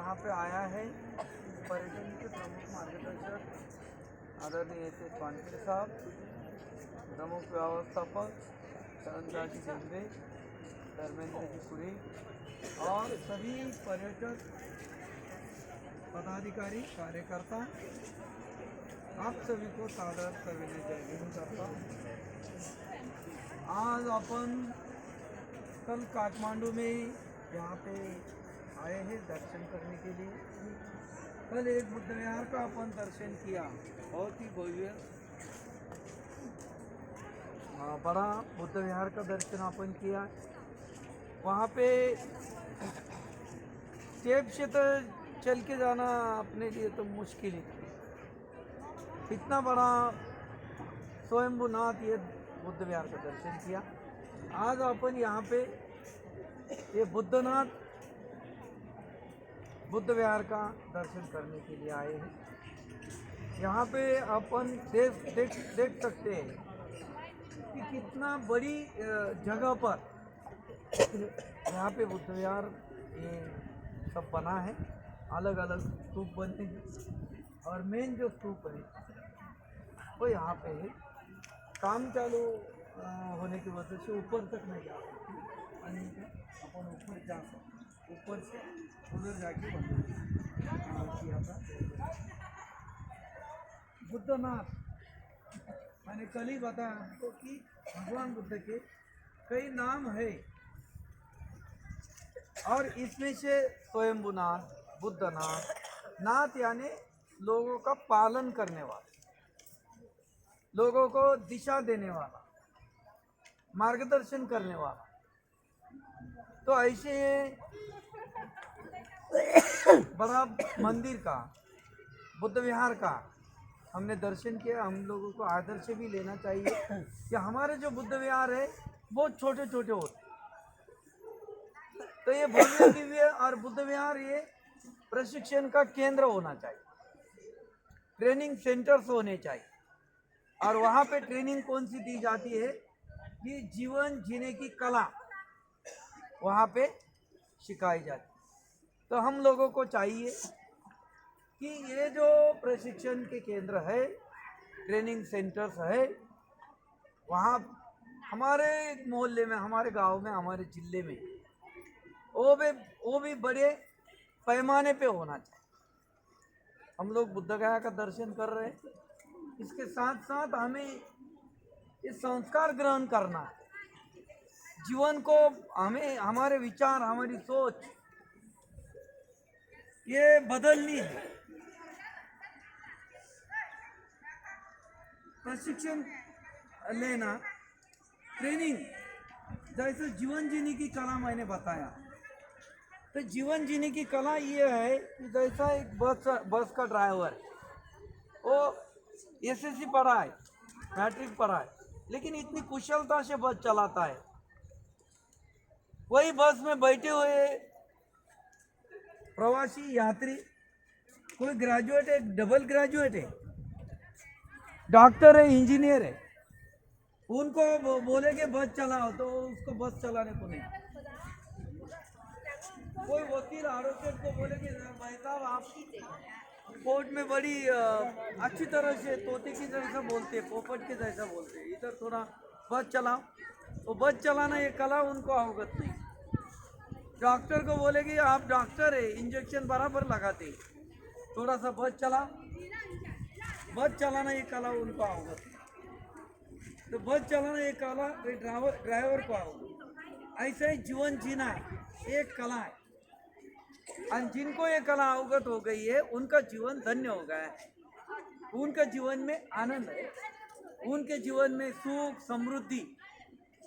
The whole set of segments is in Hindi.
यहाँ पे आया है पर्यटन के प्रमुख मार्गदर्शक आदरणीय एस वानखेड़े साहब, प्रमुख व्यवस्थापक चरणदास जी देवरे, धर्मेंद्र जी पुरी और सभी पर्यटक पदाधिकारी कार्यकर्ता, आप सभी को सादर सविनय जय हिंद करता हूँ। आज अपन कल काठमांडू में यहाँ पे आए हैं दर्शन करने के लिए। कल एक बुद्ध विहार का अपन दर्शन किया, बहुत ही भव्य बड़ा बुद्ध विहार का दर्शन अपन किया। वहाँ पे स्टेप से तो चल के जाना अपने लिए तो मुश्किल ही, इतना बड़ा स्वयंभूनाथ ये बुद्ध विहार का दर्शन किया। आज अपन यहाँ पे ये बुद्धनाथ बुद्ध विहार का दर्शन करने के लिए आए हैं। यहाँ पे अपन देख सकते हैं कि कितना बड़ी जगह पर यहाँ पे बुद्ध विहार ये सब बना है। अलग अलग स्तूप बने हैं और मेन जो स्तूप है वो यहाँ पे है। काम चालू होने की वजह से ऊपर तक नहीं जा सकते, अपन ऊपर जा सकते, ऊपर से उधर जाके किया था बुद्धनाथ। मैंने कल ही बताया आपको कि भगवान बुद्ध के कई नाम है और इसमें से स्वयंभूनाथ, बुद्धनाथ, नाथ यानी लोगों का पालन करने वाला, लोगों को दिशा देने वाला, मार्गदर्शन करने वाला। तो ऐसे बड़ा मंदिर का, बुद्ध विहार का हमने दर्शन किया। हम लोगों को आदर्श भी लेना चाहिए कि हमारे जो बुद्ध विहार है बहुत छोटे छोटे होते, तो ये भव्य दिव्य और बुद्ध विहार ये प्रशिक्षण का केंद्र होना चाहिए, ट्रेनिंग सेंटर्स होने चाहिए। और वहाँ पे ट्रेनिंग कौन सी दी जाती है कि जीवन जीने की कला वहाँ पे सिखाई जाती है। तो हम लोगों को चाहिए कि ये जो प्रशिक्षण के केंद्र है, ट्रेनिंग सेंटर्स है, वहाँ हमारे मोहल्ले में, हमारे गांव में, हमारे जिले में वो भी बड़े पैमाने पे होना चाहिए। हम लोग बुद्ध गया का दर्शन कर रहे हैं, इसके साथ साथ हमें ये संस्कार ग्रहण करना है। जीवन को हमें, हमारे विचार, हमारी सोच ये बदलनी है। प्रशिक्षण लेना, ट्रेनिंग, जैसे जीवन जीने की कला मैंने बताया, तो जीवन जीने की कला ये है कि जैसा एक बस का ड्राइवर, वो एसएससी पढ़ा है, मैट्रिक पढ़ा है, लेकिन इतनी कुशलता से बस चलाता है। वही बस में बैठे हुए प्रवासी यात्री, कोई ग्रेजुएट है, डबल ग्रेजुएट है, डॉक्टर है, इंजीनियर है, उनको बोले कि बस चलाओ तो उसको बस चलाने को नहीं। कोई वकील एडवोकेट को बोले कि भाई साहब आप कोर्ट में बड़ी अच्छी तरह से तोते की जैसा बोलते, पोपट के जैसा बोलते, इधर थोड़ा बस चलाओ, तो बस चलाना ये कला उनको अवगत नहीं। डॉक्टर को बोले कि आप डॉक्टर है, इंजेक्शन बराबर लगाते, थोड़ा सा बस चलाओ, बस चलाना ये कला उनको अवगत नहीं। तो बस चलाना ये कला ड्राइवर को अवगत। ऐसे ही जीवन जीना एक कला है, और जिनको ये कला अवगत हो गई है उनका जीवन धन्य हो गया है, उनके जीवन में आनंद है, उनके जीवन में सुख समृद्धि,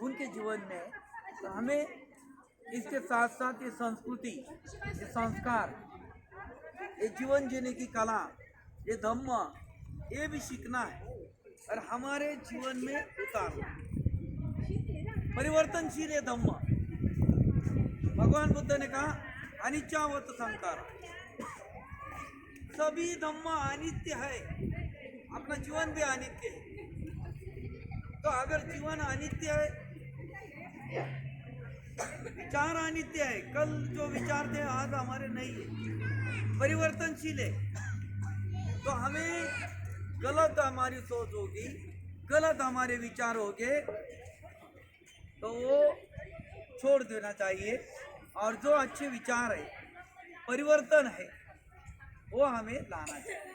उनके जीवन में। तो हमें इसके साथ साथ ये संस्कृति, ये संस्कार, ये जीवन जीने की कला, ये धम्म, ये भी सीखना है और हमारे जीवन में उतारना। परिवर्तनशील ये धम्म, भगवान बुद्ध ने कहा अनित्यावत संसार, सभी धम्म अनित्य है, अपना जीवन भी अनित्य है। तो अगर जीवन अनित्य है, विचार अनित्य है, कल जो विचार थे आज हमारे नहीं है, परिवर्तनशील है। तो हमें गलत हमारी सोच होगी, गलत हमारे विचार होंगे, तो वो छोड़ देना चाहिए। और जो अच्छे विचार है, परिवर्तन है, वो हमें लाना चाहिए,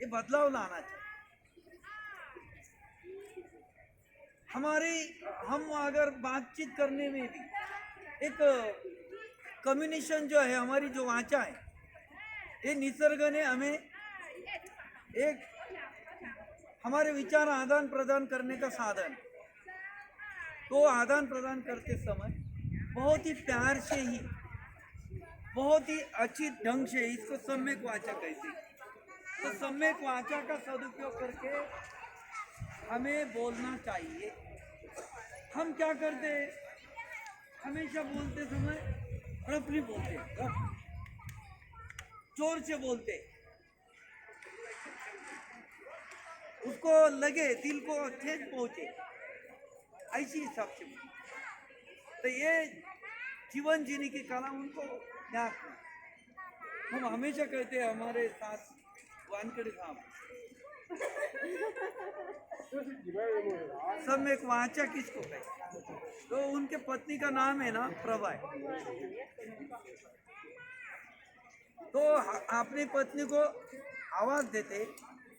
ये बदलाव लाना चाहिए। हम अगर बातचीत करने में भी एक कम्युनिकेशन जो है, हमारी जो वाचा है, ये निसर्ग ने हमें एक हमारे विचार आदान प्रदान करने का साधन। तो आदान प्रदान करते समय बहुत ही प्यार से ही, बहुत ही अच्छी ढंग से, इसको सम्यक वाचा कहते हैं। तो सम्यक वाचा का सदुपयोग करके हमें बोलना चाहिए। हम क्या करते हैं, हमेशा बोलते समय रफली बोलते, जोर से बोलते, उसको लगे, दिल को ठेस पहुंचे, ऐसी हिसाब से बोलते। तो ये जीवन जीने की कला उनको ज्ञात है। हम हमेशा कहते हैं हमारे साथ वानखेड़े साहब, सम्यक वाचा किसको कहते, तो उनके पत्नी का नाम है ना प्रभा है। तो अपनी पत्नी को आवाज देते,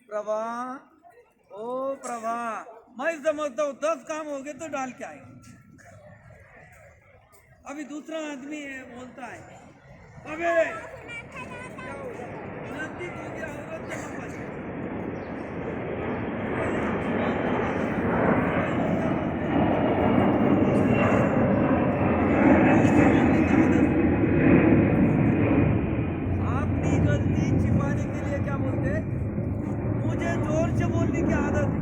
प्रभा, ओ प्रभा। मैं समझता हूँ 10 काम हो गए तो डाल के आए। अभी दूसरा आदमी है, बोलता है अबे क्या होगा, नजदीक हो गया, औरत के वापस। अपनी गलती छिपाने के लिए क्या बोलते, मुझे जोर से बोलने की आदत है।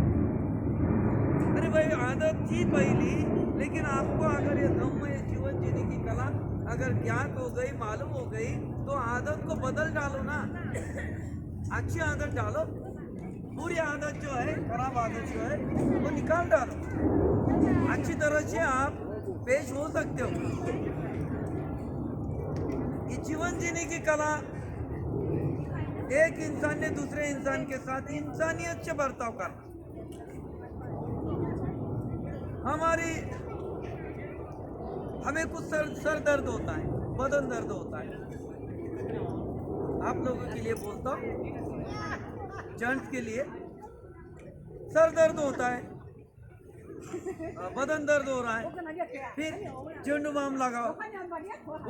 अरे भाई, आदत थी पहली, लेकिन आपको अगर ये धम्म, ये जीवन जीने की कला अगर ज्ञात हो गई, मालूम हो गई, तो आदत को बदल डालो ना, अच्छी आदत डालो। बुरी आदत जो है, खराब आदत जो है, वो निकाल डालो। अच्छी तरह से आप पेश हो सकते हो। ये जीवन जीने की कला, एक इंसान ने दूसरे इंसान के साथ इंसानियत से बर्ताव करना। हमें कुछ सर दर्द होता है, बदन दर्द होता है। आप लोगों के लिए बोलता हूँ, जेंट्स के लिए सर दर्द होता है, बदन दर्द हो रहा है, फिर झंडू बाम लगाओ,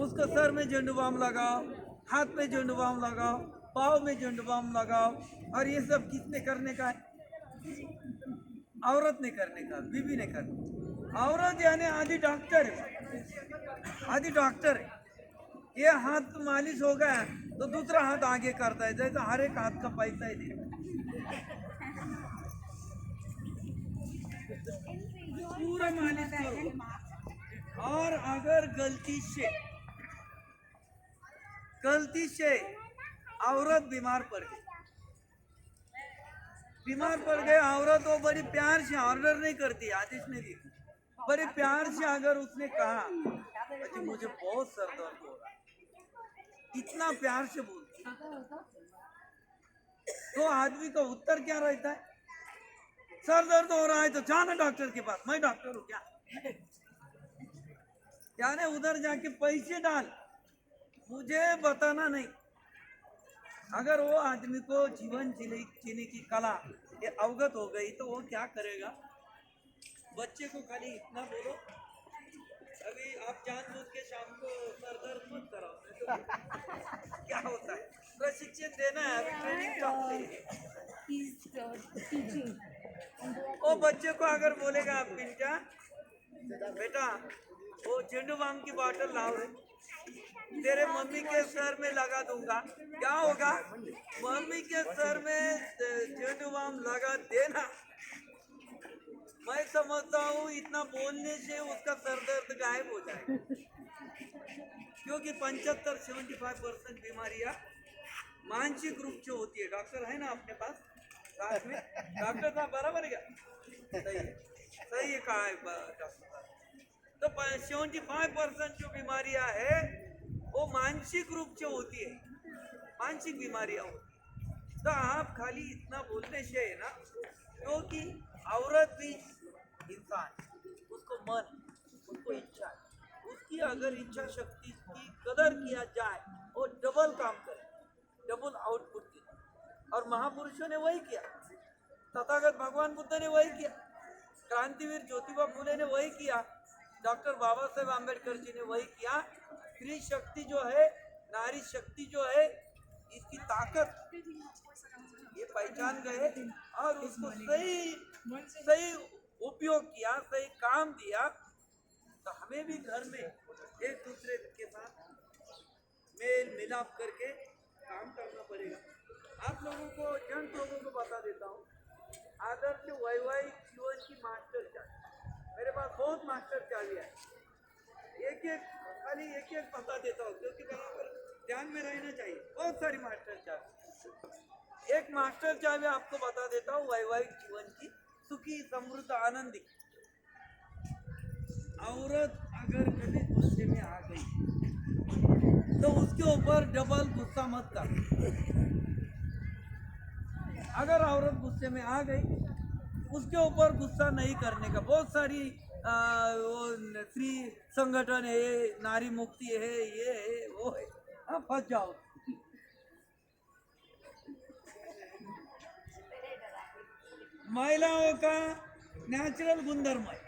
उसको सर में झंडू बाम लगाओ, हाथ में झंडू बाम लगाओ, पाँव में झंडू बाम लगाओ। और ये सब किसने करने का है, औरत ने करने का, बीबी ने करने। औरत यानी आधी डॉक्टर है, आधी डॉक्टर है। ये हाथ मालिश हो गया तो दूसरा हाथ आगे करता है, जैसे हर एक हाथ का पैसा ही देगा। पूरा मालिश करो। और अगर गलती से औरत बीमार पड़ गई, औरत वो बड़ी प्यार से, ऑर्डर नहीं करती, आदेश नहीं देती, बड़े प्यार से अगर उसने कहा कि मुझे बहुत सर दर्द हो रहा है, इतना प्यार से बोलती, तो आदमी का उत्तर क्या रहता है, सर दर्द हो रहा है तो जाना डॉक्टर के पास, मैं डॉक्टर हूँ क्या, यानी उधर जाके पैसे डाल, मुझे बताना नहीं। अगर वो आदमी को जीवन जीने की कला ये अवगत हो गई, तो वो क्या करेगा, बच्चे को खाली इतना बोलो, अभी आप जानबूझ के शाम को सर दर्द मत कराओ, तो क्या होता है, प्रशिक्षण देना है, अभी ट्रेनिंग चाहते हैं। वो बच्चे को अगर बोलेगा आप पिंटा, बेटा वो झंडू बाम की बोतल लाओ, तेरे मम्मी के सर में लगा दूंगा, क्या होगा, मम्मी के सर में झंडू बाम लगा देना। मैं समझता हूँ इतना बोलने से उसका सर दर्द गायब हो जाएगा, क्योंकि 75-75% बीमारियां मानसिक रूप से होती है। डॉक्टर है ना अपने पास साथ में, डॉक्टर साहब बराबर है क्या, सही है कहा है डॉक्टर साहब। तो 75% जो बीमारियां है वो मानसिक रूप से होती है। मानसिक बीमारियां होती। तो आप खाली इतना बोलने से है ना, क्योंकि औरत भी इंसान, उसको मन, उसको इच्छा है, उसकी अगर इच्छा शक्ति की कदर किया जाए वो डबल काम करे, डबल आउटपुट दे। और महापुरुषों ने वही किया, तथागत भगवान बुद्ध ने वही किया, क्रांतिवीर ज्योतिबा फुले ने वही किया, डॉक्टर बाबा साहेब आम्बेडकर जी ने वही किया। स्त्री शक्ति जो है, नारी शक्ति जो है, इसकी ताकत ये पहचान गए और उसको सही सही उपयोग किया, सही काम दिया। तो हमें भी घर में एक दूसरे के साथ मेल मिलाप करके काम करना पड़ेगा। आप लोगों को, जन लोगों को बता देता हूँ, आदर्श वैवाहिक जीवन की मास्टर चाबी मेरे पास बहुत मास्टर चाबियाँ है, खाली एक एक बता देता हूँ क्योंकि बराबर ध्यान में रहना चाहिए। बहुत सारी मास्टर चाबी, एक मास्टर चाबी आपको बता देता हूँ वैवाहिक जीवन की, सुखी समृद्ध आनंदी। औरत अगर कभी गुस्से में आ गई तो उसके ऊपर डबल गुस्सा मत कर। अगर औरत गुस्से में आ गई उसके ऊपर गुस्सा नहीं करने का। बहुत सारी वो स्त्री संगठन है, नारी मुक्ति है, ये है वो है, आप फंस जाओ। महिलाओं का नेचुरल गुणधर्म है,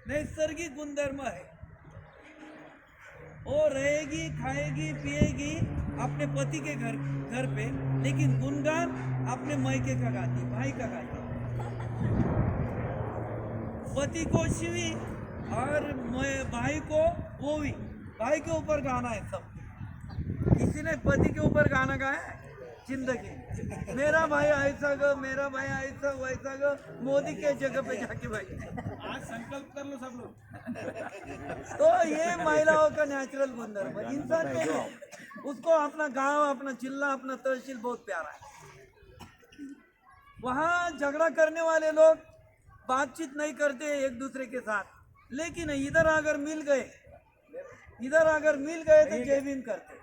नैसर्गिक गुणधर्म है, वो रहेगी, खाएगी, पिएगी अपने पति के घर पे, लेकिन गुणगान अपने मायके का गाती, भाई का गाती। पति को शिवी और भाई को वो भी, भाई के ऊपर गाना है सब। किसी ने पति के ऊपर गाना गाया है? जिंदगी मेरा भाई ऐसा ग, मेरा भाई ऐसा वैसा ग, मोदी के जगह पे जाके भाई आज संकल्प कर लो सब लोग। तो ये महिलाओं का नेचुरल गुणधर्म है। इंसान के लिए उसको अपना गांव, अपना जिला, अपना तहसील बहुत प्यारा है। वहाँ झगड़ा करने वाले लोग बातचीत नहीं करते एक दूसरे के साथ, लेकिन इधर अगर मिल गए तो जय भीम करते।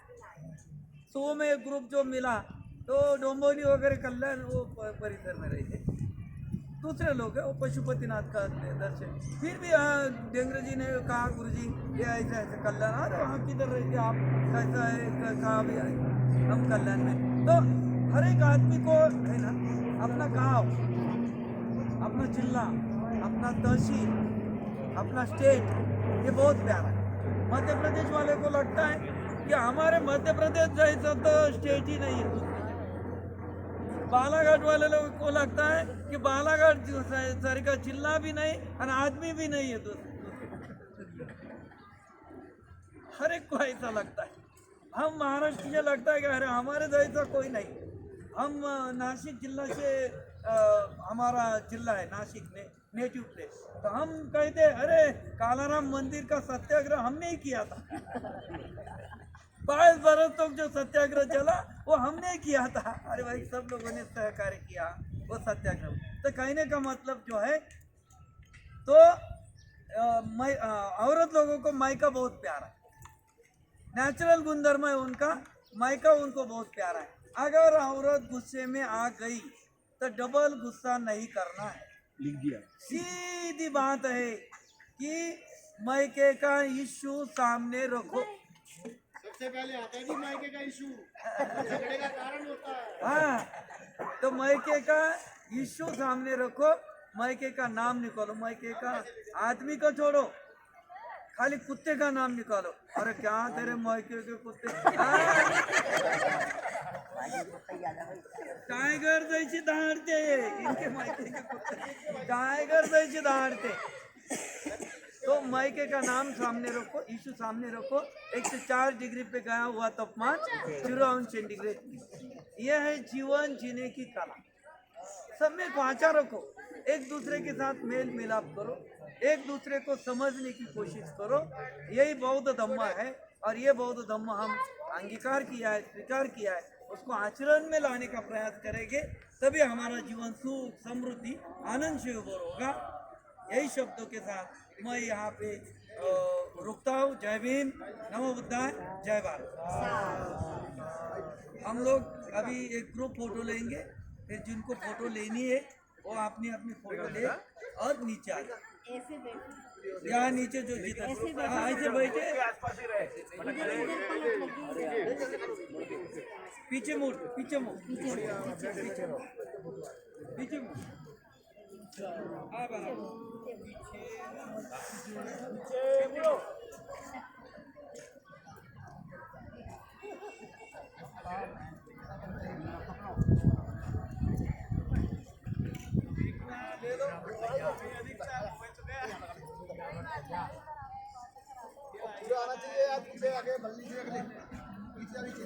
100 में एक ग्रुप जो मिला तो डोंबोली वगैरह कल्याण वो परिसर में रहते, दूसरे लोग है वो पशुपतिनाथ का दर्शन। फिर भी डेंगरे जी ने कहा, गुरु जी ये ऐसा ऐसा कल्याण, अरे वहाँ किधर रहते आप, कैसा है, कहा भी है हम कल्याण में। तो हर एक आदमी को है ना अपना गांव, अपना जिला, अपना तहसील, अपना स्टेट, ये बहुत प्यारा है। मध्य प्रदेश वाले को लगता है कि हमारे मध्य प्रदेश जैसा तो स्टेट ही नहीं है। बालाघाट वाले लोगों को लगता है कि बालाघाट सर का जिला भी नहीं और आदमी भी नहीं है दोस्तों। हर एक को ऐसा लगता है। हम महाराष्ट्र से लगता है कि अरे हमारे जैसा कोई नहीं। हम नासिक जिला से हमारा जिला है नासिक में नेटिव प्लेस, तो हम कहते अरे कालाराम मंदिर का सत्याग्रह हमने ही किया था। 22 बरस तक जो सत्याग्रह चला वो हमने किया था। अरे भाई सब लोगों ने सहकार्य किया वो सत्याग्रह। तो कहने का मतलब जो है, तो औरत लोगों को मायका बहुत प्यारा है, नेचुरल गुणधर्म है उनका, मायका उनको बहुत प्यारा है। अगर औरत गुस्से में आ गई तो डबल गुस्सा नहीं करना है। लिख दिया। सीधी बात है कि मायके का इश्यू सामने रखो। सबसे पहले आता है जी मायके का इशू, झगड़े का कारण होता है। हाँ, तो मायके का इश्यू सामने रखो, मायके का नाम निकालो, मायके का आदमी को छोड़ो, खाली कुत्ते का नाम निकालो। अरे क्या तेरे मायके के कुत्ते, टाइगर जैसे दहाड़ते इनके मायके के कुत्ते, टाइगर जैसे दहाड़ते। तो मायके का नाम सामने रखो, इशू सामने रखो। 104 डिग्री पे गया हुआ तापमान 0 सेंटीग्रेड। यह है जीवन जीने की कला। सब में वाचा रखो, एक दूसरे के साथ मेल मिलाप करो, एक दूसरे को समझने की कोशिश करो। यही बौद्ध धम्म है और ये बौद्ध धम्म हम अंगीकार किया है, स्वीकार किया है, उसको आचरण में लाने का प्रयास करेंगे, तभी हमारा जीवन सुख, समृद्धि, आनंद से उभर होगा। यही शब्दों के साथ मैं यहाँ पे रुकता हूँ। जय भीम, नमो बुद्धाय, जय भारत। हम लोग अभी एक ग्रुप फोटो लेंगे, फिर जिनको फोटो लेनी है वो अपनी अपनी फोटो ले और नीचे आ जाए। ऐसे बैठो, यहाँ नीचे जो जिधर हाँ ऐसे बैठे, पीछे मुड़, पीछे मुड़, पीछे मुड़, हाँ बराबर। पूरा आना चाहिए यार, पीछे आगे बल्ली से अगले पीछे नीचे